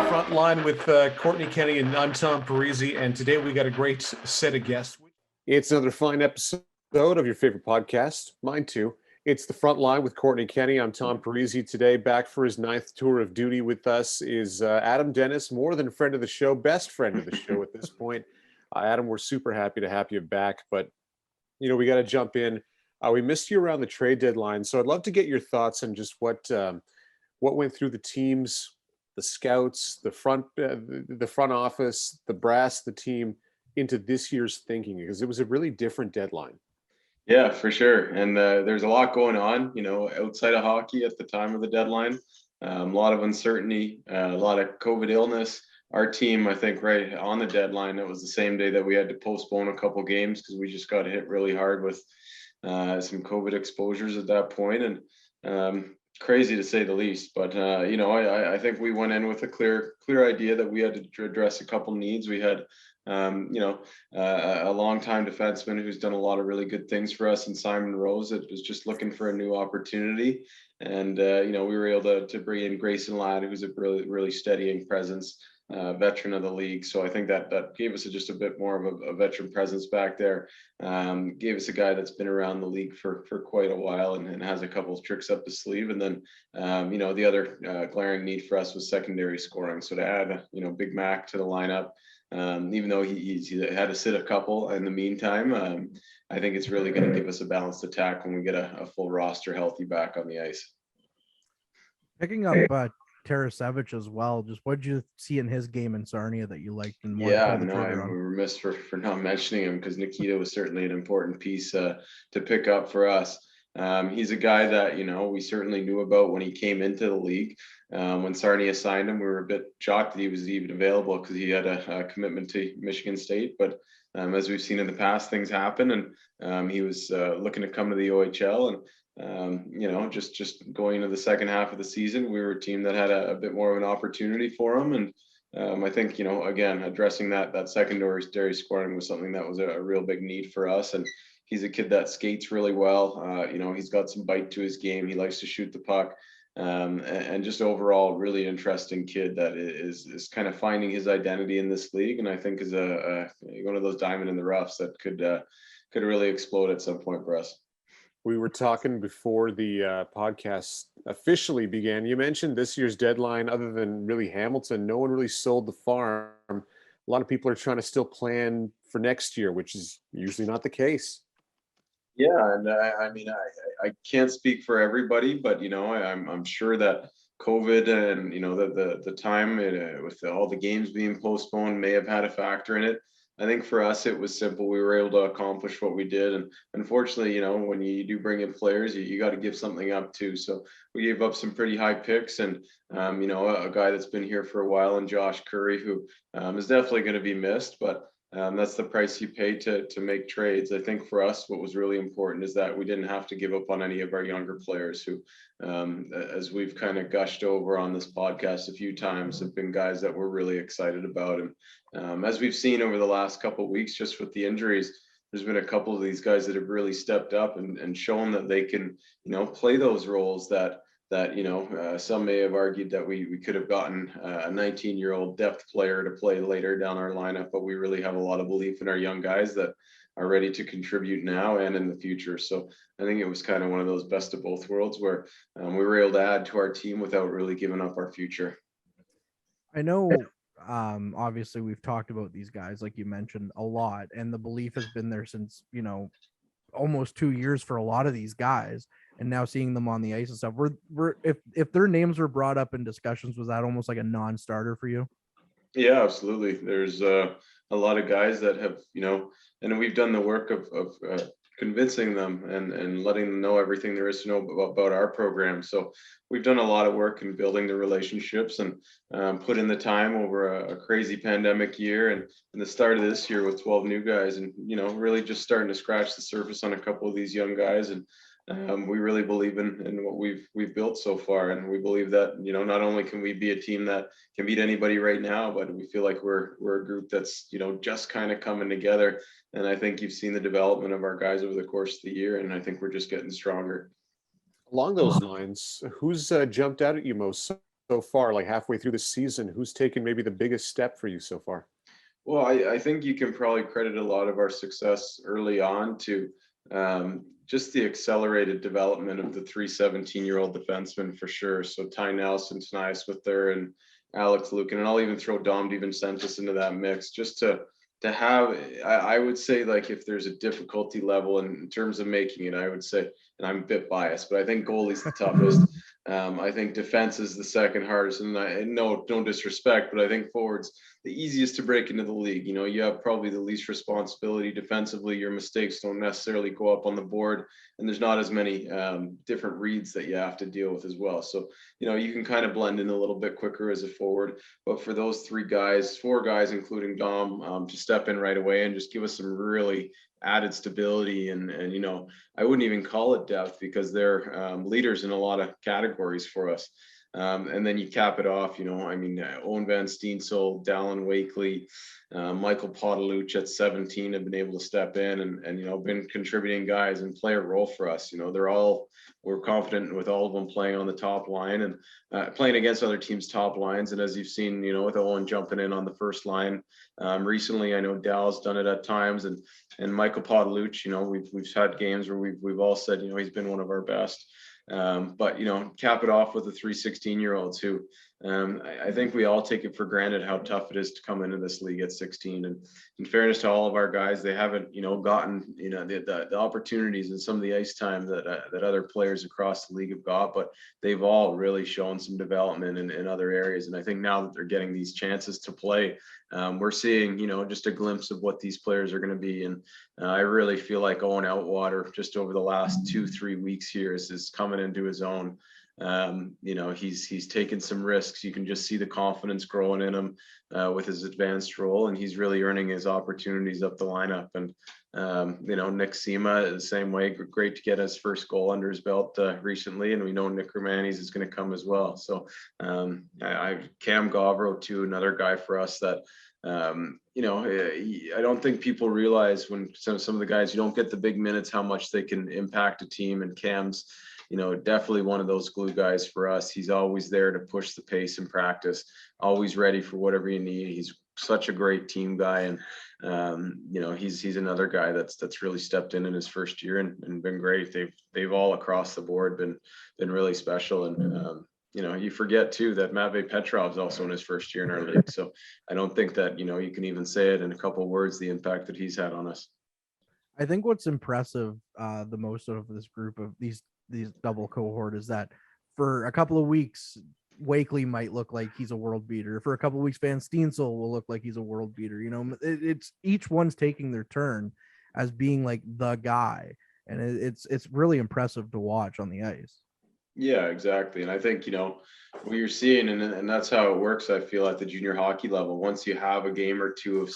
Frontline with Kortney Kenny, and I'm Tom Parisi, and today we got a great set of guests. It's another fine episode of your favorite podcast, mine too. It's the Frontline with Kortney Kenny. I'm Tom Parisi. Today, back for his 9th tour of duty with us is Adam Dennis, more than a friend of the show, best friend of the show at this point. Adam, we're super happy to have you back, but we got to jump in. We missed you around the trade deadline, so I'd love to get your thoughts on just what went through the teams, the scouts, the front office, the brass, the team into this year's thinking, because it was a really different deadline. Yeah, for sure. And there's a lot going on, outside of hockey at the time of the deadline. A lot of uncertainty, a lot of COVID illness. Our team, I think, right on the deadline, it was the same day that we had to postpone a couple games because we just got hit really hard with some COVID exposures at that point. And crazy to say the least. But, I think we went in with a clear idea that we had to address a couple needs. We had a long-time defenseman who's done a lot of really good things for us, and Simon Rose that was just looking for a new opportunity. And we were able to bring in Grayson Ladd, who's a really steadying presence, veteran of the league. So I think that gave us just a bit more of a veteran presence back there. Gave us a guy that's been around the league for quite a while and has a couple of tricks up his sleeve. And then the other glaring need for us was secondary scoring. So to add Big Mac to the lineup, even though he had to sit a couple in the meantime, I think it's really going to give us a balanced attack when we get a full roster healthy back on the ice. Picking up Tarasevic as well, just what did you see in his game in Sarnia that you liked? And we were remiss for not mentioning him, because Nikita was certainly an important piece to pick up for us. He's a guy that, we certainly knew about when he came into the league. When Sarnia signed him, we were a bit shocked that he was even available because he had a commitment to Michigan State. But as we've seen in the past, things happen, and he was looking to come to the OHL. And, just going into the second half of the season, we were a team that had a bit more of an opportunity for him. And I think, again, addressing that secondary scoring was something that was a real big need for us. And he's a kid that skates really well. He's got some bite to his game. He likes to shoot the puck. And just overall, really interesting kid that is kind of finding his identity in this league. And I think is one of those diamond in the roughs that could really explode at some point for us. We were talking before the podcast officially began. You mentioned this year's deadline, other than really Hamilton, no one really sold the farm. A lot of people are trying to still plan for next year, which is usually not the case. Yeah, and I can't speak for everybody, but I'm sure that COVID and the time with all the games being postponed may have had a factor in it. I think for us it was simple. We were able to accomplish what we did, and unfortunately, when you do bring in players, you got to give something up too. So we gave up some pretty high picks, and a guy that's been here for a while, and Josh Curry, who is definitely going to be missed, but. That's the price you pay to make trades. I think for us, what was really important is that we didn't have to give up on any of our younger players who, as we've kind of gushed over on this podcast a few times, have been guys that we're really excited about. And as we've seen over the last couple of weeks, just with the injuries, there's been a couple of these guys that have really stepped up and shown that they can, play those roles that some may have argued that we could have gotten a 19-year-old depth player to play later down our lineup, but we really have a lot of belief in our young guys that are ready to contribute now and in the future. So I think it was kind of one of those best of both worlds where we were able to add to our team without really giving up our future. I know, obviously we've talked about these guys, like you mentioned, a lot, and the belief has been there since, almost 2 years for a lot of these guys. And now seeing them on the ice and stuff, if their names were brought up in discussions, was that almost like a non-starter for you? Yeah, absolutely. There's a lot of guys that have, and we've done the work of convincing them and letting them know everything there is to know about our program. So we've done a lot of work in building the relationships and put in the time over a crazy pandemic year and the start of this year with 12 new guys, and really just starting to scratch the surface on a couple of these young guys. And we really believe in what we've built so far, and we believe that not only can we be a team that can beat anybody right now, but we feel like we're a group that's just kind of coming together. And I think you've seen the development of our guys over the course of the year, and I think we're just getting stronger. Along those lines, who's jumped out at you most so far, like halfway through the season? Who's taken maybe the biggest step for you so far? Well, I think you can probably credit a lot of our success early on to just the accelerated development of the 3 17-year-old defensemen for sure. So Ty Nelson, Tanai Smith there, and Alex Lukin, and I'll even throw Dom DiVincentiis into that mix just to have, I would say, like, if there's a difficulty level in terms of making it, I would say, and I'm a bit biased, but I think goalie's the toughest. I think defense is the second hardest, and no disrespect, but I think forwards the easiest to break into the league. You know, you have probably the least responsibility defensively. Your mistakes don't necessarily go up on the board, and there's not as many different reads that you have to deal with as well. So, you know, you can kind of blend in a little bit quicker as a forward. But for those four guys, including Dom, to step in right away and just give us some really added stability and you know, I wouldn't even call it depth because they're leaders in a lot of categories for us. And then you cap it off, you know, I mean, Owen Van Steensel, Dallin Wakely, Michael Potaluch at 17 have been able to step in and, you know, been contributing guys and play a role for us. You know, we're confident with all of them playing on the top line and playing against other teams' top lines. And as you've seen, you know, with Owen jumping in on the first line recently, I know Dall's done it at times, and Michael Potaluch, you know, we've had games where we've all said, you know, he's been one of our best. But, you know, cap it off with the 3 16-year-olds who I think we all take it for granted how tough it is to come into this league at 16. And in fairness to all of our guys, they haven't, you know, gotten, you know, the opportunities and some of the ice time that other players across the league have got, but they've all really shown some development in other areas. And I think now that they're getting these chances to play, we're seeing, you know, just a glimpse of what these players are going to be. And I really feel like Owen Outwater just over the last 2-3 weeks here is coming into his own. You know, he's taken some risks. You can just see the confidence growing in him with his advanced role, and he's really earning his opportunities up the lineup. And you know, Nick Sema the same way. Great to get his first goal under his belt recently, and we know Nick Romanes is going to come as well. So Cam Gavro too, another guy for us that you know, I don't think people realize when some of the guys, you don't get the big minutes, how much they can impact a team. And Cam's, you know, definitely one of those glue guys for us. He's always there to push the pace in practice, always ready for whatever you need. He's such a great team guy. And, you know, he's another guy that's really stepped in his first year and been great. They've all across the board been really special. And, you know, you forget too that Matvei Petrov's also in his first year in our league. So I don't think that, you know, you can even say it in a couple of words, the impact that he's had on us. I think what's impressive the most out of this group of these double cohort is that for a couple of weeks, Wakely might look like he's a world beater. For a couple of weeks, Van Steensel will look like he's a world beater. You know, it's each one's taking their turn as being like the guy. And it's really impressive to watch on the ice. Yeah, exactly. And I think, you know, what you're seeing, and that's how it works, I feel, at the junior hockey level. Once you have a game or two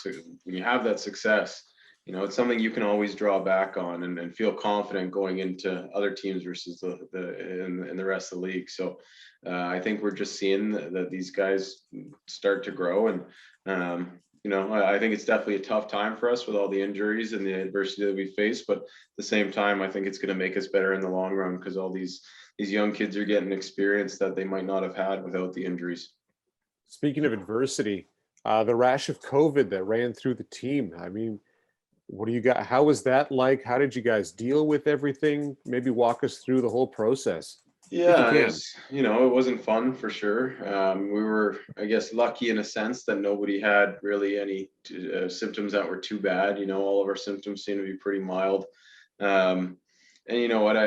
when you have that success, you know, it's something you can always draw back on and feel confident going into other teams versus in the rest of the league. So I think we're just seeing that these guys start to grow. And, you know, I think it's definitely a tough time for us with all the injuries and the adversity that we face. But at the same time, I think it's going to make us better in the long run because all these young kids are getting experience that they might not have had without the injuries. Speaking of adversity, the rash of COVID that ran through the team. I mean, what do you got? How was that like? How did you guys deal with everything? Maybe walk us through the whole process. Yeah, you know, it wasn't fun for sure. We were, I guess, lucky in a sense that nobody had really any symptoms that were too bad. You know, all of our symptoms seem to be pretty mild. And you know what,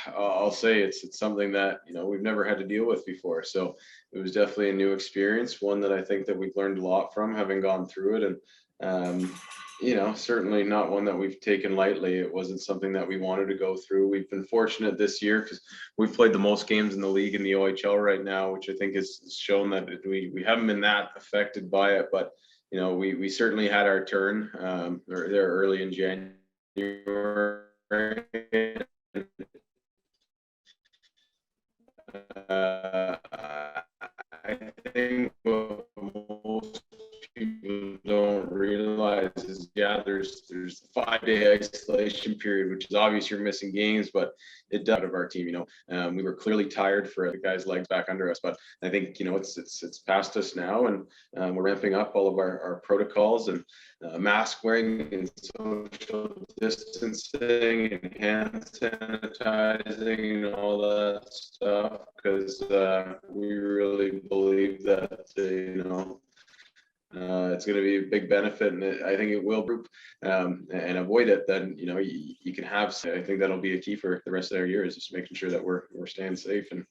I'll say it's something that, you know, we've never had to deal with before. So it was definitely a new experience, one that I think that we've learned a lot from having gone through it. And, you know, certainly not one that we've taken lightly. It wasn't something that we wanted to go through. We've been fortunate this year because we've played the most games in the league in the OHL right now, which I think has shown that we haven't been that affected by it. But, you know, we certainly had our turn there early in January. I think what most people don't realize is, yeah, there's the 5-day isolation period, which is obvious you're missing games, but it does out of our team. We were clearly tired for the guys' legs back under us, but I think it's past us now, and we're ramping up all of our protocols and mask wearing and social distancing and hand sanitizing and all that stuff, because we really believe that it's going to be a big benefit, and I think it will and avoid it. Then you can have. I think that'll be a key for the rest of our year, is just making sure that we're staying safe and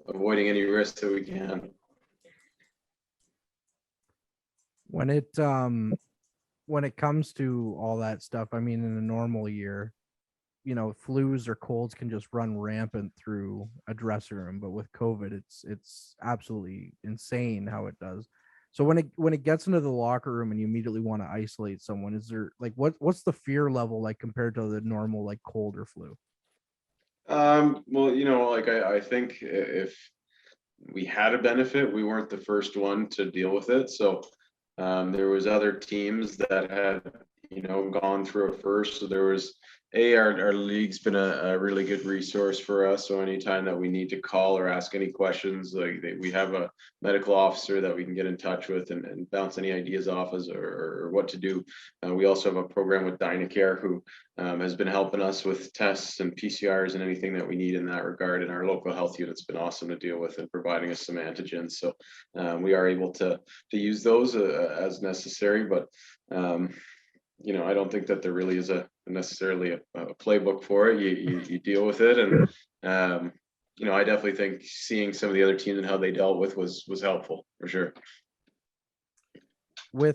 avoiding any risks that we can. When it comes to all that stuff, I mean, in a normal year, flus or colds can just run rampant through a dressing room, but with COVID, it's absolutely insane how it does. So when it gets into the locker room and you immediately want to isolate someone, is there what's the fear level like compared to the normal cold or flu? Well, I think if we had a benefit, we weren't the first one to deal with it. So there was other teams that had gone through it first. So there was our league's been a really good resource for us. So anytime that we need to call or ask any questions, we have a medical officer that we can get in touch with and bounce any ideas off us or what to do. We also have a program with Dynacare who has been helping us with tests and PCRs and anything that we need in that regard. And our local health unit's been awesome to deal with and providing us some antigens. So we are able to use those as necessary, but I don't think that there really is necessarily a playbook for it. You deal with it, and I definitely think seeing some of the other teams and how they dealt with was helpful for sure.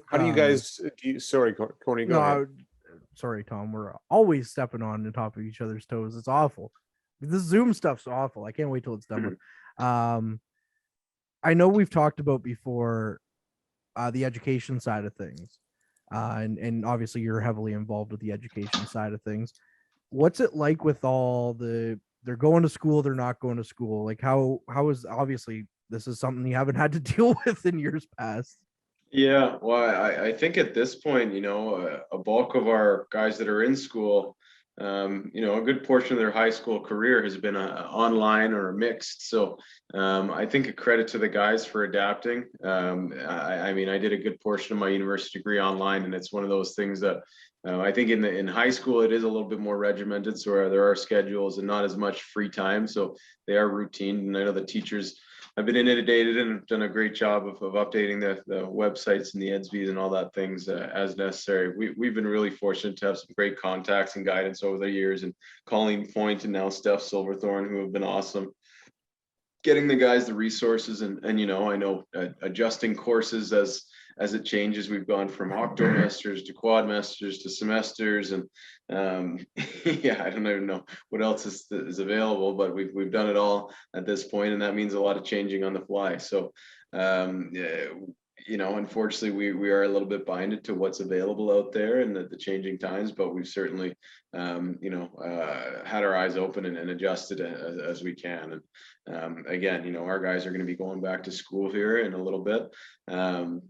How do you guys? Sorry, Kortney, go ahead. Sorry, Tom. We're always stepping on the top of each other's toes. It's awful. This Zoom stuff's awful. I can't wait till it's done. I know we've talked about before the education side of things. And obviously you're heavily involved with the education side of things. What's it like with all they're going to school, they're not going to school? How is, obviously this is something you haven't had to deal with in years past. Yeah, well, I think at this point, a bulk of our guys that are in school, a good portion of their high school career has been online or mixed. So I think a credit to the guys for adapting. I mean, I did a good portion of my university degree online, and it's one of those things that I think in high school it is a little bit more regimented, so there are schedules and not as much free time. So they are routine, and I know the teachers have been inundated and done a great job of updating the websites and the EDSBs and all that things as necessary. We've been really fortunate to have some great contacts and guidance over the years, and Colleen Point and now Steph Silverthorne, who have been awesome, getting the guys the resources and I know adjusting courses as it changes. We've gone from octomesters to quadmesters to semesters, and I don't even know what else is available, but we've done it all at this point, and that means a lot of changing on the fly. So unfortunately we are a little bit binded to what's available out there and the changing times, but we've certainly had our eyes open and adjusted as we can. And again, our guys are going to be going back to school here in a little bit.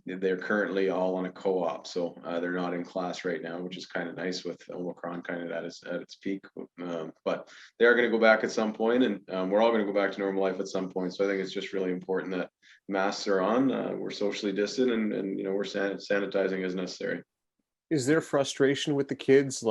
They're currently all on a co-op, so they're not in class right now, which is kind of nice with Omicron kind of at its peak. But they are going to go back at some point, and we're all going to go back to normal life at some point. So I think it's just really important that masks are on, we're socially distant, and we're sanitizing as necessary. Is there frustration with the kids?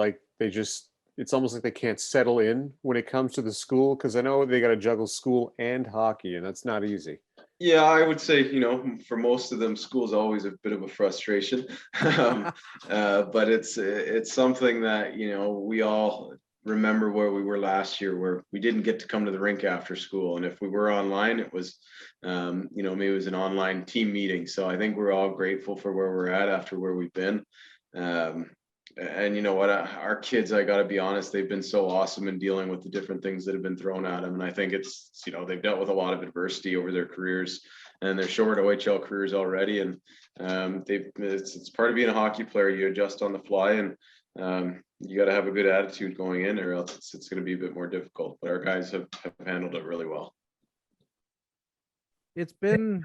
It's almost like they can't settle in when it comes to the school, because I know they got to juggle school and hockey, and that's not easy. Yeah, I would say, for most of them, school's always a bit of a frustration. But it's something that, we all remember where we were last year, where we didn't get to come to the rink after school. And if we were online, it was, maybe it was an online team meeting. So I think we're all grateful for where we're at after where we've been. And you know what, our kids, I got to be honest, they've been so awesome in dealing with the different things that have been thrown at them. And I think it's, they've dealt with a lot of adversity over their careers and their short OHL careers already. And it's part of being a hockey player. You adjust on the fly, and you got to have a good attitude going in, or else it's going to be a bit more difficult. But our guys have handled it really well. It's been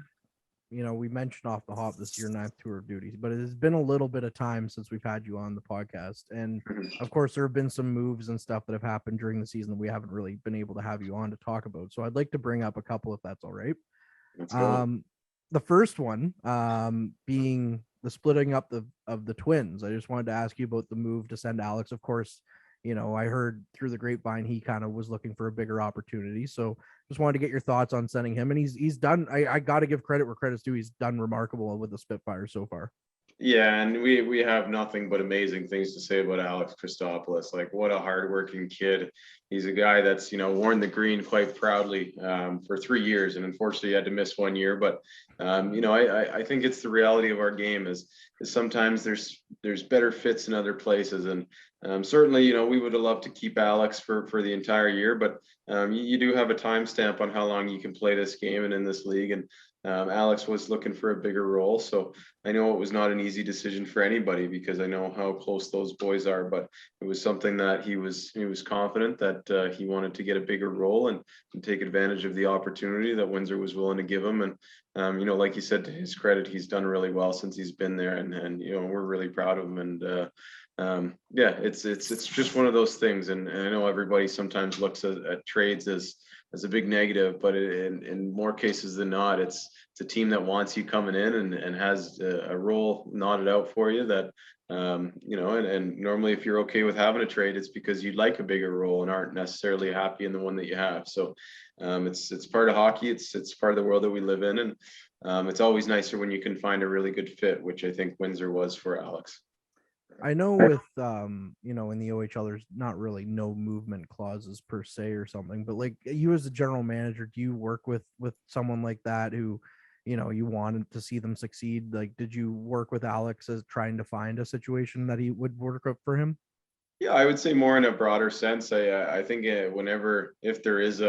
we mentioned off the hop this year 9th tour of duty, but it has been a little bit of time since we've had you on the podcast. And of course, there have been some moves and stuff that have happened during the season that we haven't really been able to have you on to talk about. So I'd like to bring up a couple, if that's all right. The first one being the splitting up of the Twins. I just wanted to ask you about the move to send Alex. Of course, I heard through the grapevine he kind of was looking for a bigger opportunity. So just wanted to get your thoughts on sending him. And he's done. I got to give credit where credit's due. He's done remarkable with the Spitfire so far. Yeah, and we have nothing but amazing things to say about Alex Christopoulos. Like, what a hardworking kid. He's a guy that's, worn the green quite proudly for 3 years, and unfortunately he had to miss 1 year. But I think it's the reality of our game is sometimes there's better fits in other places, and certainly we would have loved to keep Alex for the entire year, but you do have a timestamp on how long you can play this game and in this league, and Alex was looking for a bigger role. So I know it was not an easy decision for anybody because I know how close those boys are, but it was something that he was confident that he wanted to get a bigger role and take advantage of the opportunity that Windsor was willing to give him. And like you said, to his credit, he's done really well since he's been there, and we're really proud of him. And it's just one of those things. And I know everybody sometimes looks at trades as a big negative, but in more cases than not, it's a team that wants you coming in and has a role knotted out for you that, and normally if you're okay with having a trade, it's because you'd like a bigger role and aren't necessarily happy in the one that you have. So it's part of hockey. It's part of the world that we live in. And it's always nicer when you can find a really good fit, which I think Windsor was for Alex. I know with in the OHL there's not really no movement clauses per se or something, but like you as a general manager, do you work with someone like that who you wanted to see them succeed? Like, did you work with Alex as trying to find a situation that he would work up for him? Yeah, I would say more in a broader sense. I think if there is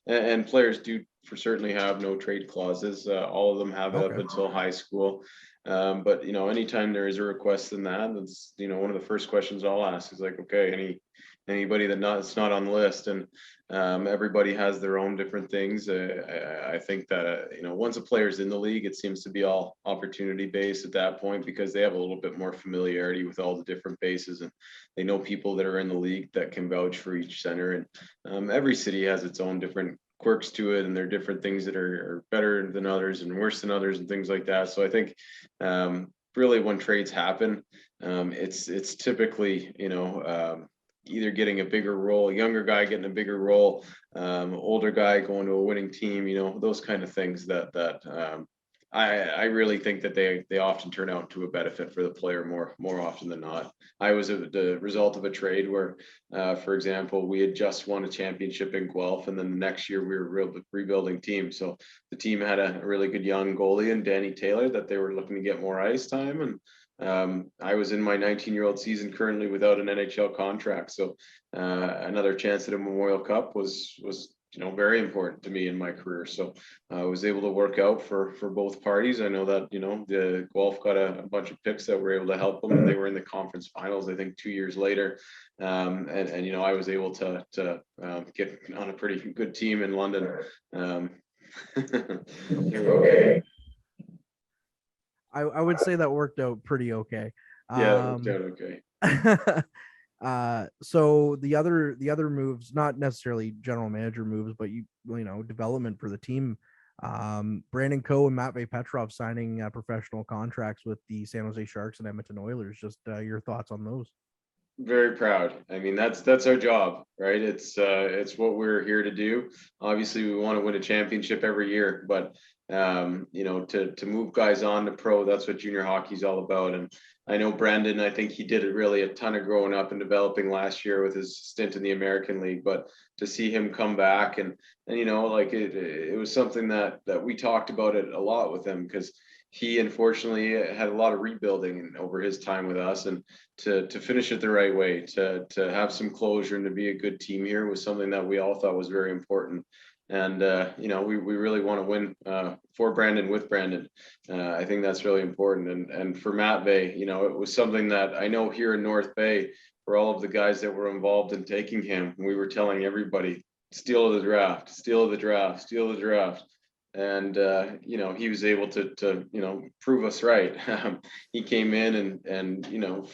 and players do for certainly have no trade clauses. All of them have it up until high school. But anytime there is a request in that's one of the first questions I'll ask is like, okay, anybody that's not on the list, and everybody has their own different things. I think that once a player's in the league, it seems to be all opportunity based at that point because they have a little bit more familiarity with all the different bases, and they know people that are in the league that can vouch for each center. And every city has its own different quirks to it, and there are different things that are better than others and worse than others and things like that. So I think really when trades happen, it's typically either getting a bigger role, a younger guy getting a bigger role, older guy going to a winning team, those kind of things that I really think that they often turn out to a benefit for the player more often than not. I was the result of a trade where, for example, we had just won a championship in Guelph, and then the next year we were a rebuilding team. So the team had a really good young goalie in Danny Taylor that they were looking to get more ice time, and I was in my 19-year-old season currently without an NHL contract. So another chance at a Memorial Cup was very important to me in my career. So I was able to work out for both parties. I know that, the Guelph got a bunch of picks that were able to help them, and they were in the conference finals, I think 2 years later. And I was able to get on a pretty good team in London. Okay. I would say that worked out pretty okay. Yeah, it worked out okay. So the other moves, not necessarily general manager moves, but development for the team. Brandon Coe and Matvey Petrov signing professional contracts with the San Jose Sharks and Edmonton Oilers. Just your thoughts on those? Very proud. I mean, that's our job, right? It's what we're here to do. Obviously, we want to win a championship every year, but to move guys on to pro, that's what junior hockey is all about. And I know Brandon, I think he did really a ton of growing up and developing last year with his stint in the American League, but to see him come back and it was something that we talked about it a lot with him, because he unfortunately had a lot of rebuilding over his time with us, and to finish it the right way, to have some closure and to be a good team here was something that we all thought was very important. And we really want to win for Brandon with Brandon. I think that's really important. And for Matvey, it was something that I know here in North Bay, for all of the guys that were involved in taking him, we were telling everybody, steal of the draft, steal of the draft, steal of the draft. and you know, he was able to you know, prove us right. He came in and you know,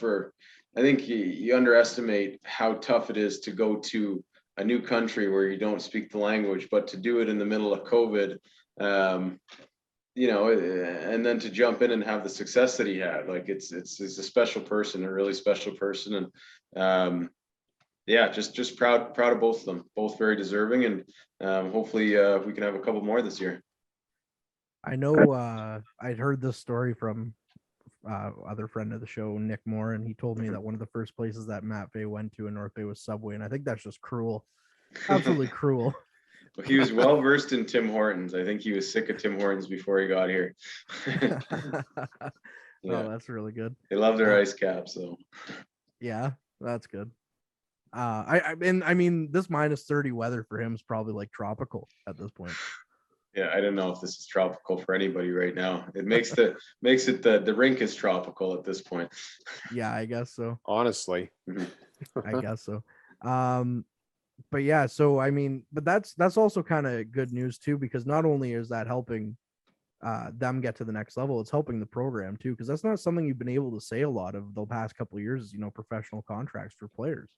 I think you underestimate how tough it is to go to a new country where you don't speak the language, but to do it in the middle of COVID, you know, and then to jump in and have the success that he had, like it's a special person, a really special person, and yeah, just proud of both of them, both very deserving, and hopefully we can have a couple more this year. I know I'd heard this story from other friend of the show, Nick Moore, and he told me that one of the first places that Matt Bay went to in North Bay was Subway, and I think that's just cruel, absolutely cruel. Well, he was well versed in Tim Hortons. I think he was sick of Tim Hortons before he got here. Yeah. Oh, that's really good. They love their ice caps, so yeah, that's good. I mean, this -30 weather for him is probably like tropical at this point. Yeah, I don't know if this is tropical for anybody right now. It makes the rink is tropical at this point. Yeah, I guess so. Honestly. I guess so. But yeah, so I mean, but that's also kind of good news too, because not only is that helping them get to the next level, it's helping the program too, because that's not something you've been able to say a lot of the past couple of years, you know, professional contracts for players.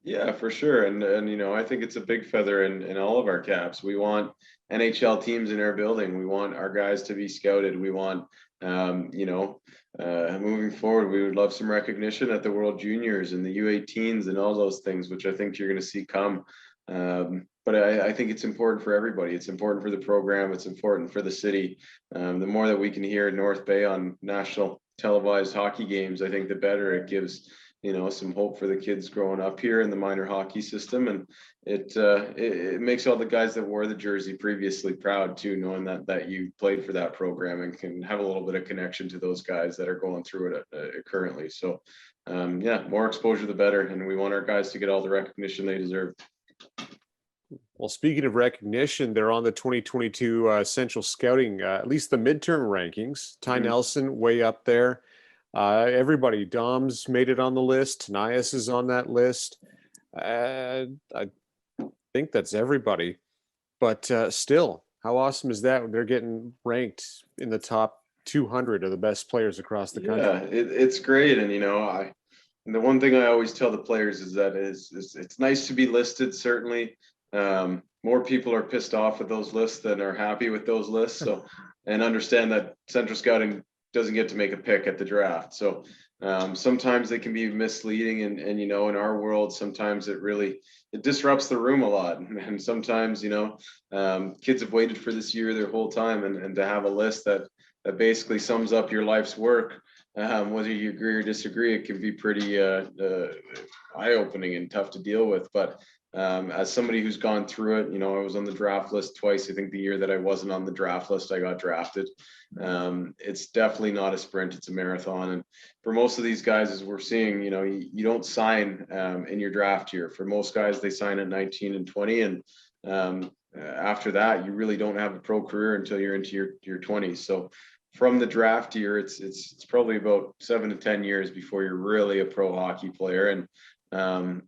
Yeah, for sure. And you know, I think it's a big feather in all of our caps. We want NHL teams in our building. We want our guys to be scouted. We want, you know, moving forward, we would love some recognition at the World Juniors and the U18s and all those things, which I think you're going to see come. But I think it's important for everybody. It's important for the program. It's important for the city. The more that we can hear in North Bay on national televised hockey games, I think the better. It gives, you know, some hope for the kids growing up here in the minor hockey system, and it makes all the guys that wore the jersey previously proud too, knowing that you played for that program and can have a little bit of connection to those guys that are going through it currently. So yeah, more exposure the better, and we want our guys to get all the recognition they deserve. Well, speaking of recognition, they're on the 2022 Central Scouting, at least the midterm rankings. Ty Nelson way up there. Everybody, Dom's made it on the list. Nias is on that list. I think that's everybody. But still, how awesome is that when they're getting ranked in the top 200 of the best players across the country? Yeah, it's great. And, you know, and the one thing I always tell the players is that it's nice to be listed, certainly. More people are pissed off with those lists than are happy with those lists. So, and understand that Central Scouting doesn't get to make a pick at the draft. So sometimes they can be misleading, and you know, in our world, sometimes it disrupts the room a lot. And sometimes, you know, kids have waited for this year their whole time, and to have a list that basically sums up your life's work, whether you agree or disagree, it can be pretty eye-opening and tough to deal with. But as somebody who's gone through it, you know, I was on the draft list twice. I think the year that I wasn't on the draft list, I got drafted. It's definitely not a sprint, it's a marathon. And for most of these guys, as we're seeing, you know, you don't sign in your draft year. For most guys, they sign at 19 and 20. And after that, you really don't have a pro career until you're into your 20s. So from the draft year, it's probably about 7 to 10 years before you're really a pro hockey player. And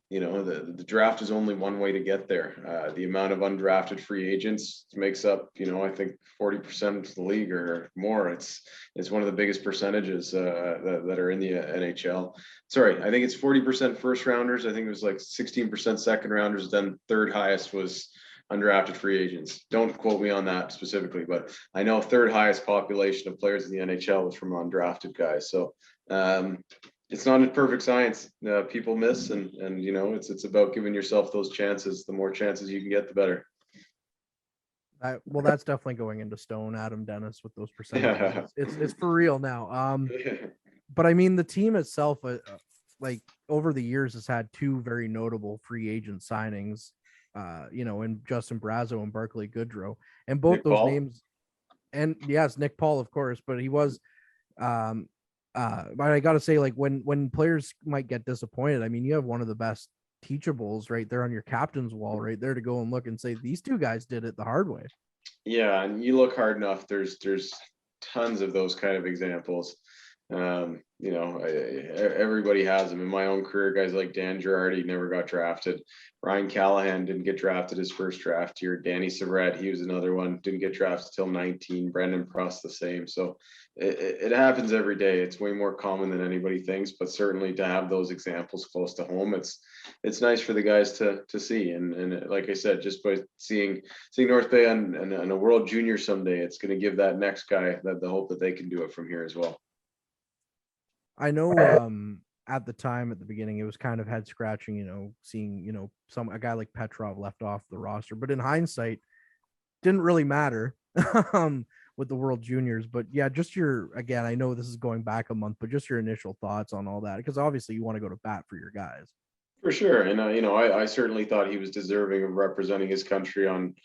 you know, the draft is only one way to get there. The amount of undrafted free agents makes up, you know, I think 40% of the league or more. It's one of the biggest percentages that are in the NHL. Sorry, I think it's 40% first rounders. I think it was like 16% second rounders. Then third highest was undrafted free agents. Don't quote me on that specifically, but I know third highest population of players in the NHL was from undrafted guys. So it's not a perfect science. People miss, and you know, it's about giving yourself those chances. The more chances you can get, the better. Well, that's definitely going into stone, Adam Dennis, with those percentages. It's for real now. But I mean, the team itself, like over the years, has had two very notable free agent signings. You know, in Justin Brazeau and Barclay Goodrow, and both Nick those Paul. names. And yes, Nick Paul, of course, but he was. But I got to say, like when players might get disappointed, I mean, you have one of the best teachables right there on your captain's wall, right there to go and look and say, these two guys did it the hard way. Yeah. And you look hard enough, there's tons of those kind of examples. You everybody has them. In my own career, guys like Dan Girardi never got drafted. Ryan Callahan didn't get drafted his first draft year. Danny Savret, he was another one, didn't get drafted till 19. Brendan Pruss, the same. So it happens every day. It's way more common than anybody thinks, but certainly to have those examples close to home, it's nice for the guys to see. And like I said, just by seeing North Bay and a World Junior someday, it's going to give that next guy the hope that they can do it from here as well. I know at the time, at the beginning, it was kind of head scratching, seeing, a guy like Petrov left off the roster, but in hindsight, didn't really matter with the World Juniors. But yeah, just again, I know this is going back a month, but just your initial thoughts on all that, because obviously you want to go to bat for your guys. For sure. And, I certainly thought he was deserving of representing his country on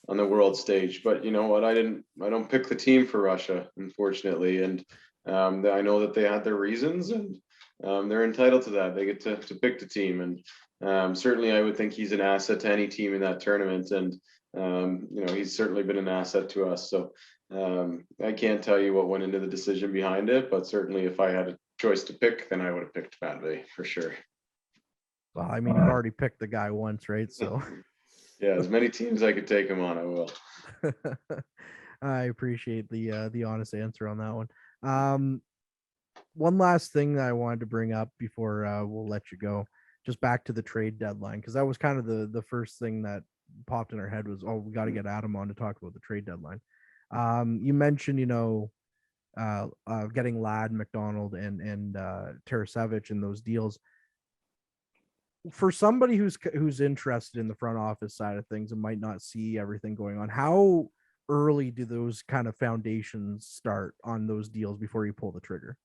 the world stage, but you know what, I don't pick the team for Russia, unfortunately. And I know that they had their reasons, and they're entitled to that. They get to pick the team, and certainly I would think he's an asset to any team in that tournament. And he's certainly been an asset to us. So I can't tell you what went into the decision behind it, but certainly if I had a choice to pick, then I would have picked Pat Bay for sure. Well, I mean, you've already picked the guy once, right? So yeah, as many teams I could take him on, I will. I appreciate the honest answer on that one. One last thing that I wanted to bring up before we'll let you go, just back to the trade deadline, because that was kind of the first thing that popped in our head was, we got to get Adam on to talk about the trade deadline. You mentioned, getting Ladd, McDonald, and Tarasevic in those deals. For somebody who's interested in the front office side of things and might not see everything going on, how early do those kind of foundations start on those deals before you pull the trigger?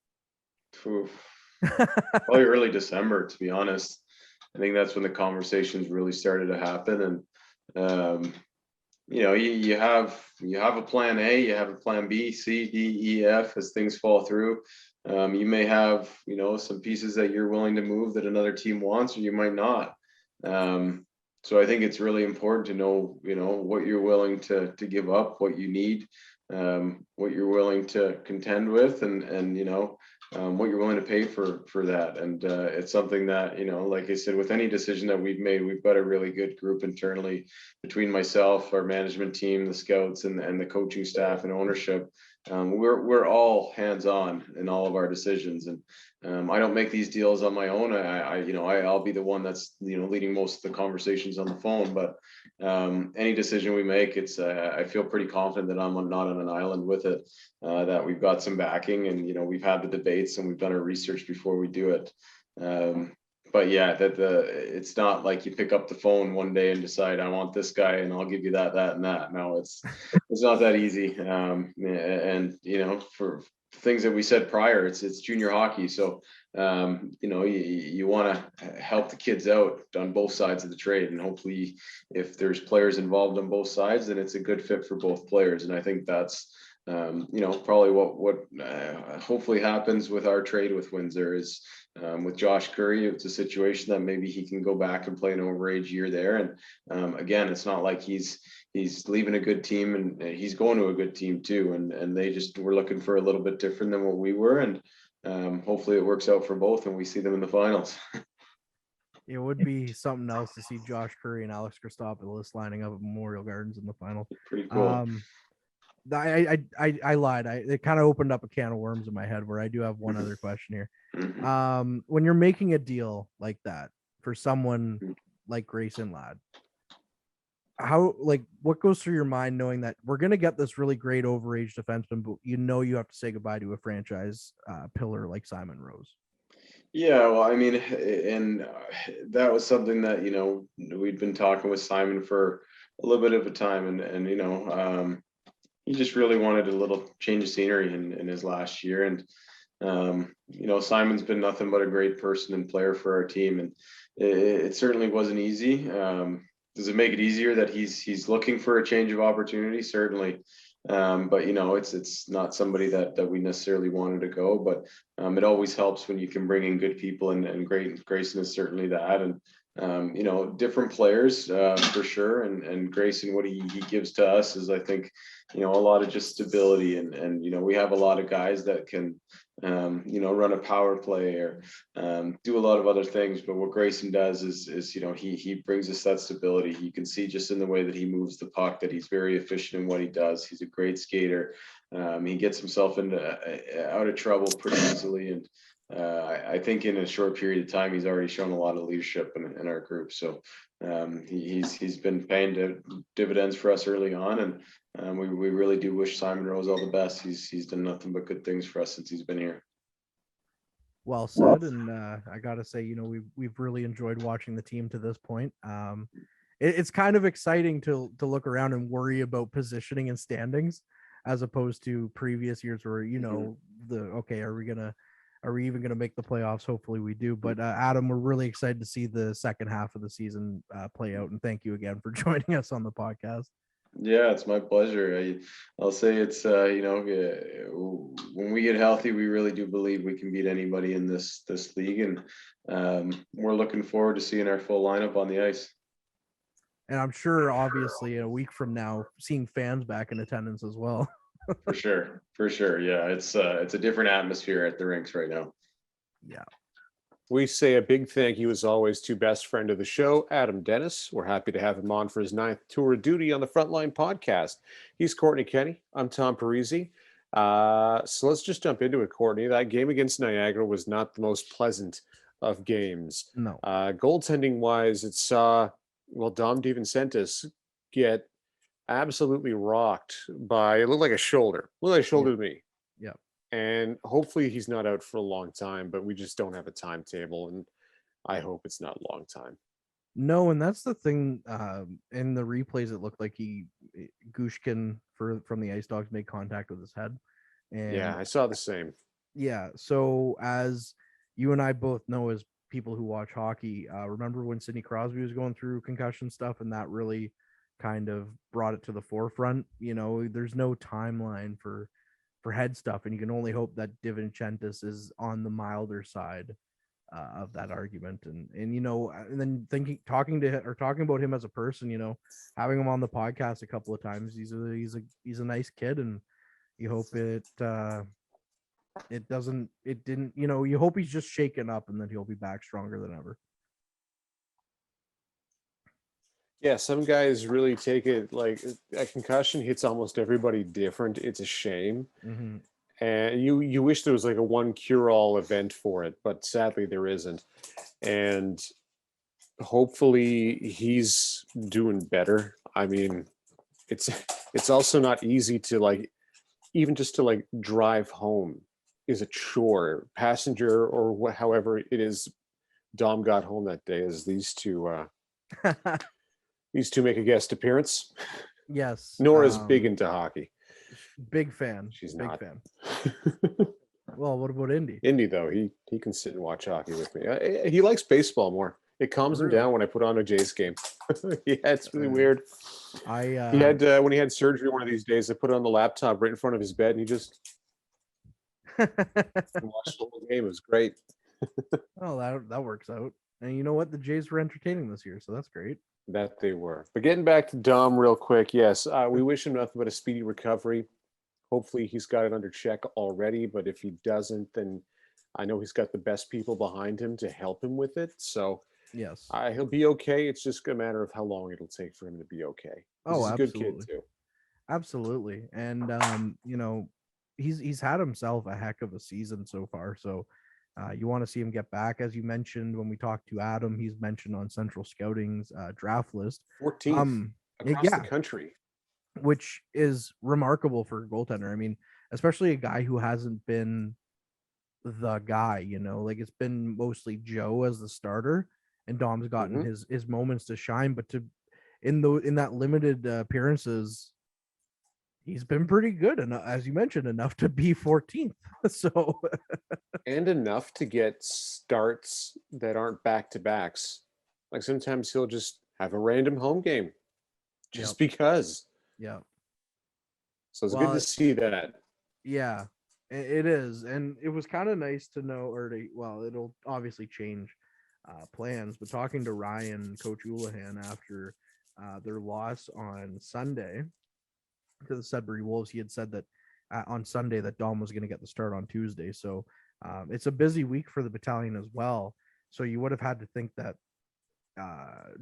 Probably early December, to be honest. I think that's when the conversations really started to happen. And you have a plan A, you have a plan B, C, D, E, F as things fall through. You may have some pieces that you're willing to move that another team wants, or you might not. So I think it's really important to know what you're willing to give up, what you need, what you're willing to contend with, and what you're willing to pay for that. And it's something that, like I said, with any decision that we've made, we've got a really good group internally between myself, our management team, the scouts, and the coaching staff and ownership. We're all hands-on in all of our decisions, and I don't make these deals on my own. I'll be the one that's leading most of the conversations on the phone. But any decision we make, it's I feel pretty confident that I'm not on an island with it. That we've got some backing, and we've had the debates and we've done our research before we do it. But yeah, it's not like you pick up the phone one day and decide I want this guy and I'll give you that, and that. No, it's not that easy. And for things that we said prior, it's junior hockey, so you want to help the kids out on both sides of the trade, and hopefully, if there's players involved on both sides, then it's a good fit for both players. And I think that's probably what hopefully happens with our trade with Windsor is with Josh Curry. It's a situation that maybe he can go back and play an overage year there. And again, it's not like he's leaving a good team, and he's going to a good team too. And they just were looking for a little bit different than what we were. And hopefully it works out for both and we see them in the finals. It would be something else to see Josh Curry and Alex Christopoulos lining up at Memorial Gardens in the final. Pretty cool. I lied. It kind of opened up a can of worms in my head where I do have one other question here. Mm-hmm. When you're making a deal like that for someone like Grayson Ladd, what goes through your mind knowing that we're going to get this really great overage defenseman, but you have to say goodbye to a franchise pillar like Simon Rose? Yeah, well, I mean, and that was something that, we'd been talking with Simon for a little bit of a time, and he just really wanted a little change of scenery in his last year. And, Simon's been nothing but a great person and player for our team. And it certainly wasn't easy. Does it make it easier that he's looking for a change of opportunity? Certainly. But it's not somebody that we necessarily wanted to go, but it always helps when you can bring in good people, and Grayson is certainly that. And different players for sure. And Grayson, what he gives to us is, I think, a lot of just stability. And we have a lot of guys that can, run a power play or do a lot of other things. But what Grayson does is he brings us that stability. You can see just in the way that he moves the puck that he's very efficient in what he does. He's a great skater. He gets himself out of trouble pretty easily. And I think in a short period of time, he's already shown a lot of leadership in our group. So he's been paying dividends for us early on, and we really do wish Simon Rose all the best. He's done nothing but good things for us since he's been here. Well said, and I gotta say, we've really enjoyed watching the team to this point. It's kind of exciting to look around and worry about positioning and standings, as opposed to previous years where are we even gonna make the playoffs? Hopefully we do. But Adam, we're really excited to see the second half of the season play out, and thank you again for joining us on the podcast. Yeah, it's my pleasure. I'll say it's when we get healthy, we really do believe we can beat anybody in this league, and we're looking forward to seeing our full lineup on the ice. And I'm sure, obviously, in a week from now, seeing fans back in attendance as well. For sure. Yeah, it's a different atmosphere at the rinks right now. Yeah. We say a big thank you, as always, to best friend of the show, Adam Dennis. We're happy to have him on for his 9th tour of duty on the Frontline Podcast. He's Kortney Kenny. I'm Tom Parisi. So let's just jump into it, Kortney. That game against Niagara was not the most pleasant of games. No. Goaltending-wise, it saw, Dom DiVincentiis get absolutely rocked by, it looked like a shoulder. To me. Yeah. And hopefully he's not out for a long time, but we just don't have a timetable, and I hope it's not a long time. No, and that's the thing. In the replays, it looked like Gushkin from the Ice Dogs made contact with his head. And yeah, I saw the same. Yeah. So as you and I both know, as people who watch hockey, remember when Sidney Crosby was going through concussion stuff, and that really kind of brought it to the forefront. There's no timeline for head stuff, and you can only hope that DiVincentiis is on the milder side of that argument. And then talking about him as a person, having him on the podcast a couple of times, he's a nice kid, and you hope you hope he's just shaken up, and then he'll be back stronger than ever. Yeah, some guys really take it like a concussion hits almost everybody different. It's a shame. Mm-hmm. And you wish there was like a one cure-all event for it, but sadly there isn't. And hopefully he's doing better. I mean, it's also not easy to even just to drive home is a chore. Passenger or however it is Dom got home that day, as these two make a guest appearance. Yes. Nora's big into hockey. Big fan. She's big not. fan. Well, what about Indy? Indy, though, he can sit and watch hockey with me. He likes baseball more. It calms him down when I put on a Jays game. Yeah, it's really weird. He had when he had surgery one of these days, I put it on the laptop right in front of his bed, and he just watched the whole game. It was great. Oh, that works out. And you know what? The Jays were entertaining this year, so that's great. That they were. But getting back to Dom real quick, yes, we wish him nothing but a speedy recovery. Hopefully he's got it under check already, but if he doesn't, then I know he's got the best people behind him to help him with it. So yes, he'll be okay. It's just a matter of how long it'll take for him to be okay. Oh, he's absolutely. A good kid too. Absolutely. And he's had himself a heck of a season so far. So you want to see him get back. As you mentioned when we talked to Adam, he's mentioned on Central Scouting's draft list. 14th across the country. Which is remarkable for a goaltender. I mean, especially a guy who hasn't been the guy, it's been mostly Joe as the starter, and Dom's gotten his moments to shine. But in that limited appearances, he's been pretty good, and as you mentioned, enough to be 14th. So and enough to get starts that aren't back-to-backs. Like sometimes he'll just have a random home game just because. Yeah. So it's good to see that. Yeah, it is. And it was kind of nice to know, it'll obviously change plans. But talking to Ryan, Coach Houlihan, after their loss on Sunday to the Sudbury Wolves, he had said that on Sunday that Dom was going to get the start on Tuesday. So it's a busy week for the Battalion as well. So you would have had to think that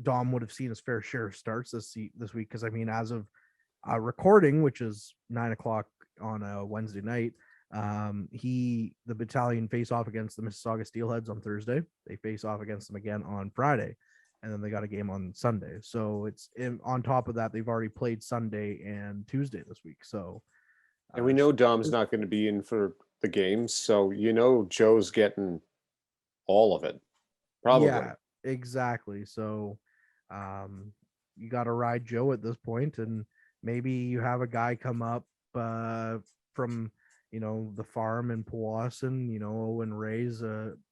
Dom would have seen his fair share of starts this week. Because I mean, as of recording, which is 9:00 on a Wednesday night, the Battalion face off against the Mississauga Steelheads on Thursday. They face off against them again on Friday, and then they got a game on Sunday. So on top of that, they've already played Sunday and Tuesday this week. So, and we know Dom's not going to be in for the games, so Joe's getting all of it, probably. Yeah, exactly. So, you got to ride Joe at this point, and maybe you have a guy come up from the farm in Powassan, Owen Ray's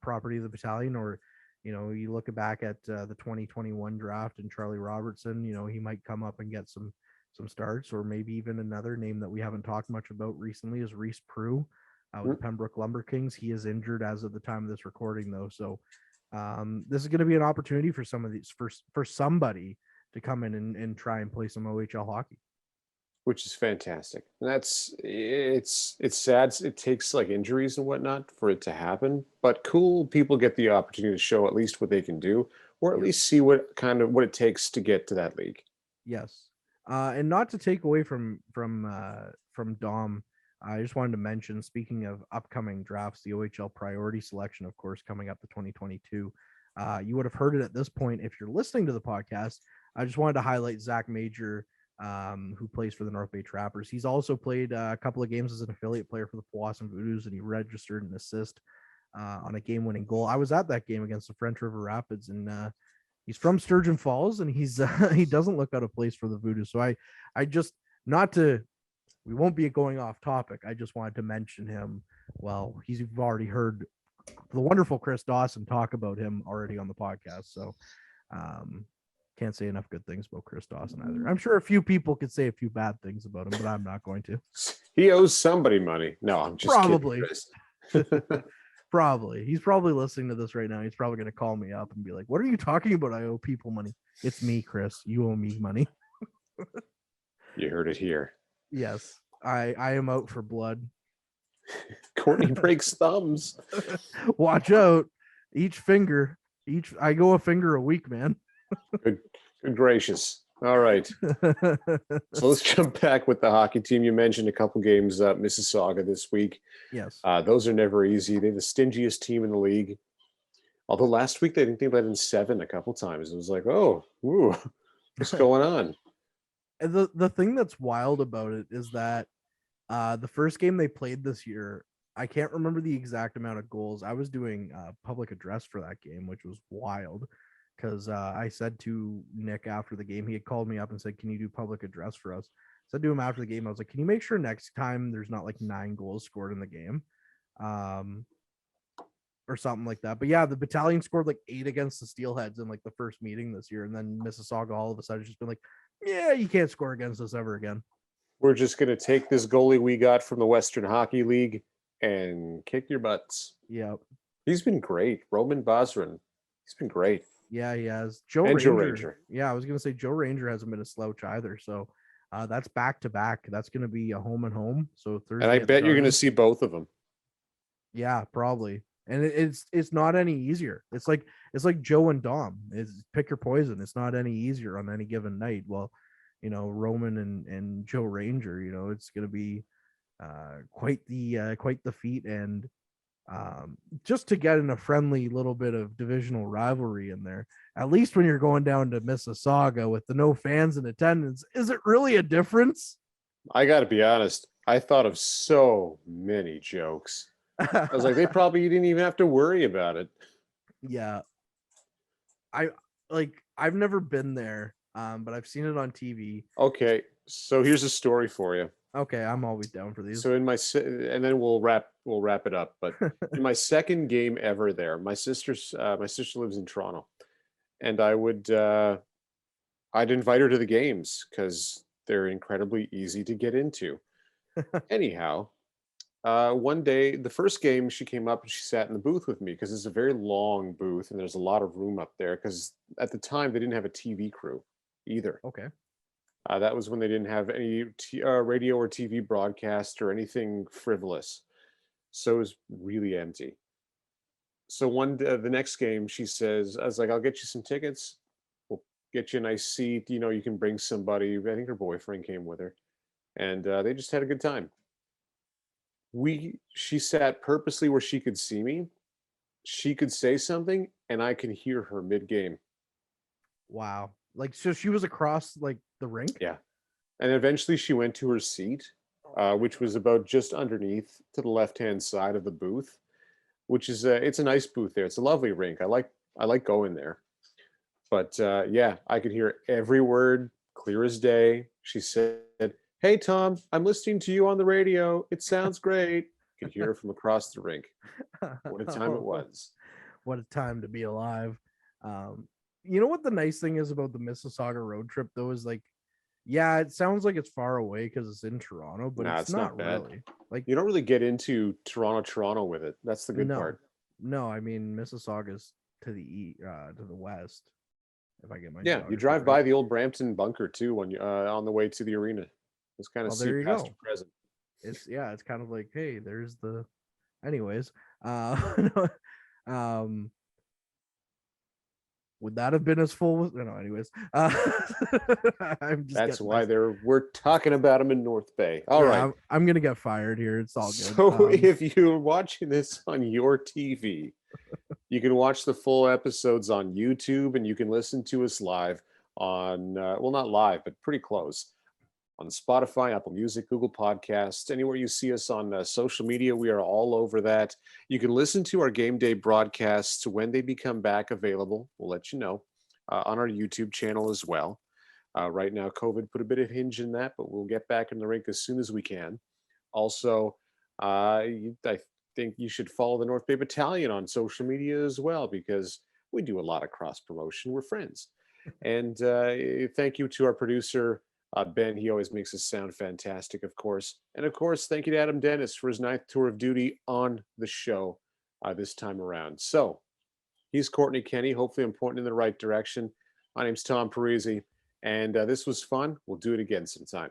property of the Battalion, or you look back at the 2021 draft and Charlie Robertson, he might come up and get some starts, or maybe even another name that we haven't talked much about recently is Reese Prue with the Pembroke Lumber Kings. He is injured as of the time of this recording, though. So this is going to be an opportunity for some of these for somebody to come in and try and play some OHL hockey, which is fantastic. And it's sad. It takes like injuries and whatnot for it to happen, but cool people get the opportunity to show at least what they can do, or at least see what it takes to get to that league. Yes. And not to take away from Dom, I just wanted to mention, speaking of upcoming drafts, the OHL priority selection, of course, coming up to 2022. You would have heard it at this point if you're listening to the podcast. I just wanted to highlight Zach Major, who plays for the North Bay Trappers. He's also played a couple of games as an affiliate player for the Powassan Voodoos, and he registered an assist on a game-winning goal. I was at that game against the French River Rapids, and he's from Sturgeon Falls, and he doesn't look out of place for the Voodoo. So we won't be going off topic. I just wanted to mention him. Well, you've already heard the wonderful Chris Dawson talk about him already on the podcast. So can't say enough good things about Chris Dawson either. I'm sure a few people could say a few bad things about him, but I'm not going to. He owes somebody money. No, I'm just probably. Kidding, Probably. He's probably listening to this right now. He's probably going to call me up and be like, "What are you talking about? I owe people money." It's me, Chris. You owe me money. You heard it here. Yes, I am out for blood. Kortney breaks thumbs. Watch out. I go a finger a week, man. Good gracious. All right. So let's jump back with the hockey team. You mentioned a couple games Mississauga this week. Yes. Those are never easy. They're the stingiest team in the league. Although last week they let in 7 a couple times. It was like, what's going on? And the thing that's wild about it is that the first game they played this year, I can't remember the exact amount of goals. I was doing public address for that game, which was wild. Because I said to Nick after the game, he had called me up and said, "Can you do public address for us?" I said to him after the game, I was like, "Can you make sure next time there's not like 9 goals scored in the game?" Or something like that. But yeah, the Battalion scored like 8 against the Steelheads in like the first meeting this year. And then Mississauga all of a sudden just been like, "Yeah, you can't score against us ever again. We're just going to take this goalie we got from the Western Hockey League and kick your butts." Yeah. He's been great. Roman Basran. He's been great. Yeah, he has. Joe Ranger. Yeah, I was going to say Joe Ranger hasn't been a slouch either. So that's back to back. That's going to be a home and home. So Thursday. And I bet you're going to see both of them. Yeah, probably. And it's not any easier. It's like Joe and Dom. It's pick your poison. It's not any easier on any given night. Well, Roman and Joe Ranger. It's going to be quite the feat, and just to get in a friendly little bit of divisional rivalry in there, at least when you're going down to Mississauga with the no fans in attendance, is it really a difference? I got to be honest. I thought of so many jokes. I was like, they probably didn't even have to worry about it. Yeah. I've never been there, but I've seen it on TV. Okay. So here's a story for you. Okay, I'm always down for these. So and then we'll wrap it up. But in my second game ever there, my sister lives in Toronto, and I'd invite her to the games because they're incredibly easy to get into. Anyhow, One day, the first game, she came up and she sat in the booth with me because it's a very long booth and there's a lot of room up there. Because at the time they didn't have a TV crew either. Okay. That was when they didn't have any radio or TV broadcast or anything frivolous, so it was really empty. So the next game, she says, "I was like, I'll get you some tickets. We'll get you a nice seat. You know, you can bring somebody." I think her boyfriend came with her, and they just had a good time. She sat purposely where she could see me. She could say something, and I could hear her mid game. Wow. Like, so she was across like the rink? Yeah. And eventually she went to her seat, which was about just underneath to the left-hand side of the booth, which is it's a nice booth there. It's a lovely rink. I like going there. But yeah, I could hear every word clear as day. She said, "Hey Tom, I'm listening to you on the radio. It sounds great." Could hear her from across the rink. What a time it was. What a time to be alive. You know what the nice thing is about the Mississauga road trip though is like, yeah, it sounds like it's far away because it's in Toronto, but Nah, it's not bad. really. Like, You don't really get into Toronto with it. That's the good no, part. no, I mean Mississauga's to the west. If I get my Yeah, you geography drive right. by the old Brampton bunker too when you on the way to the arena. It's kind of Well, there see you past go. to present. It's kind of like, hey, there's the. Anyways, um, would that have been as full? No, anyways, I'm just. That's why we're talking about them in North Bay. All right. I'm gonna get fired here. It's all good. So if you're watching this on your TV, you can watch the full episodes on YouTube, and you can listen to us live on well, not live, but pretty close on Spotify, Apple Music, Google Podcasts, anywhere you see us on social media. We are all over that. You can listen to our game day broadcasts when they become back available. We'll let you know on our YouTube channel as well. Right now, COVID put a bit of hinge in that, but we'll get back in the rink as soon as we can. Also, I think you should follow the North Bay Battalion on social media as well, because we do a lot of cross promotion. We're friends. And thank you to our producer, Ben. He always makes us sound fantastic, of course. And of course, thank you to Adam Dennis for his 9th tour of duty on the show this time around. So he's Kortney Kenny. Hopefully I'm pointing in the right direction. My name's Tom Parisi, and this was fun. We'll do it again sometime.